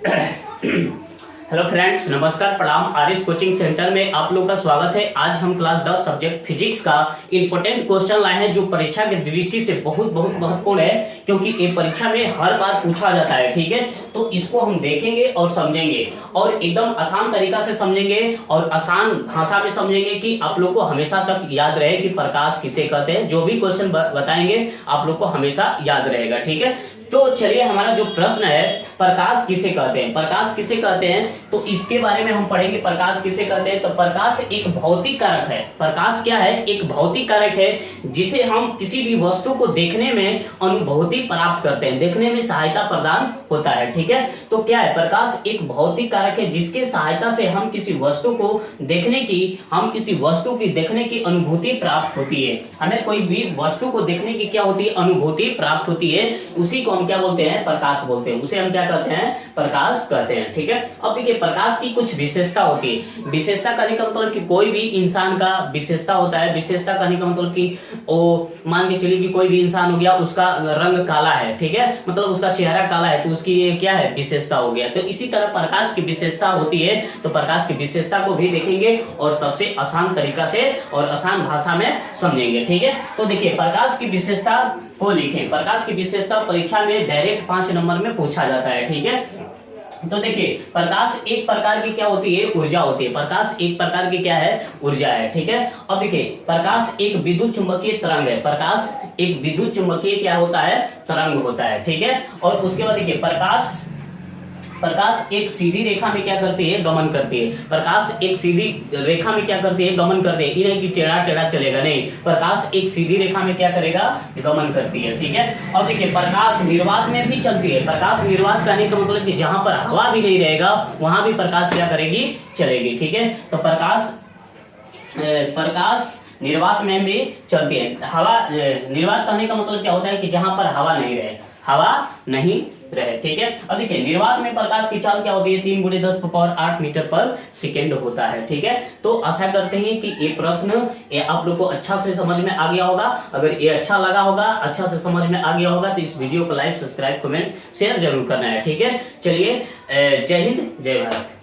Hello friends, नमस्कार, प्रणाम। Aaris coaching centre में आप लोग का स्वागत है। आज हम क्लास 10 सब्जेक्ट फिजिक्स का इंपोर्टेंट क्वेश्चन लाए हैं जो परीक्षा की दृष्टि से बहुत महत्वपूर्ण है, क्योंकि ये परीक्षा में हर बार पूछा जाता है। ठीक है, तो इसको हम देखेंगे और समझेंगे और एकदम आसान तरीका से समझेंगे और आसान भाषा में समझेंगे कि आप लोग को हमेशा तक याद रहे कि प्रकाश किसे कहते हैं। जो भी क्वेश्चन बताएंगे आप लोग को हमेशा याद रहेगा। ठीक है, तो चलिए, हमारा जो प्रश्न है, प्रकाश किसे कहते हैं, प्रकाश किसे कहते हैं, तो इसके बारे में हम पढ़ेंगे। प्रकाश किसे कहते हैं, तो प्रकाश एक भौतिक कारक है। प्रकाश क्या है? एक भौतिक कारक है जिसे हम किसी भी वस्तु को देखने में अनुभूति प्राप्त करते हैं, देखने में सहायता प्रदान होता है। ठीक है, तो क्या है? प्रकाश एक भौतिक कारक है जिसके सहायता से हम किसी वस्तु को देखने की अनुभूति प्राप्त होती है। हमें कोई भी वस्तु को देखने की क्या होती है? अनुभूति प्राप्त होती है। उसी को हम क्या बोलते हैं? प्रकाश बोलते हैं। उसे हम क्या कहते हैं? प्रकाश कहते हैं। ठीक है, अब देखिए, प्रकाश की कुछ विशेषता होती है। विशेषता कहने का मतलब कि कोई भी इंसान का विशेषता होता है। विशेषता कहने का मतलब कि वो मान के चलिए कि कोई भी इंसान हो गया, उसका रंग काला है। ठीक है, मतलब उसका चेहरा काला है, तो उसकी ये क्या है? विशेषता हो गया। तो इसी तरह प्रकाश की विशेषता होती है। तो प्रकाश की विशेषता को भी देखेंगे और सबसे आसान तरीका से और आसान भाषा में समझेंगे। ठीक है, तो देखिए, प्रकाश की विशेषता को लिखें। प्रकाश की विशेषता परीक्षा में डायरेक्ट 5 नंबर में पूछा जाता है। ठीक है, तो देखिए, प्रकाश एक प्रकार की क्या होती है? ऊर्जा होती है। प्रकाश एक प्रकार की क्या है? ऊर्जा है। ठीक है, अब देखिए, प्रकाश एक विद्युत चुंबकीय तरंग है। प्रकाश एक विद्युत चुंबकीय क्या होता है? तरंग होता है। ठीक है, और उसके बाद देखिए, प्रकाश एक सीधी रेखा में क्या करती है? गमन करती है। प्रकाश एक सीधी रेखा में क्या करती है? गमन करती है। ये नहीं कि टेढ़ा चलेगा, नहीं। प्रकाश एक सीधी रेखा में क्या करेगा? गमन करती है। ठीक है, और देखिए, प्रकाश निर्वात में भी चलती है। प्रकाश निर्वात कहने का मतलब कि जहां पर हवा भी नहीं रहेगा वहां भी प्रकाश क्या करेगी? चलेगी। ठीक है, तो प्रकाश निर्वात में भी चलती है। हवा निर्वात कहने का मतलब क्या होता है? कि जहां पर हवा नहीं रहे। ठीक है, अब देखिए, निर्वात में प्रकाश की चाल क्या होती है? 3 × 10⁸ मीटर पर सेकेंड होता है। ठीक है, तो आशा करते हैं कि ये प्रश्न आप लोग को अच्छा से समझ में आ गया होगा। अगर ये अच्छा लगा होगा, अच्छा से समझ में आ गया होगा, तो इस वीडियो को लाइक, सब्सक्राइब, कमेंट, शेयर जरूर करना है। ठीक है, चलिए, जय हिंद, जय भारत।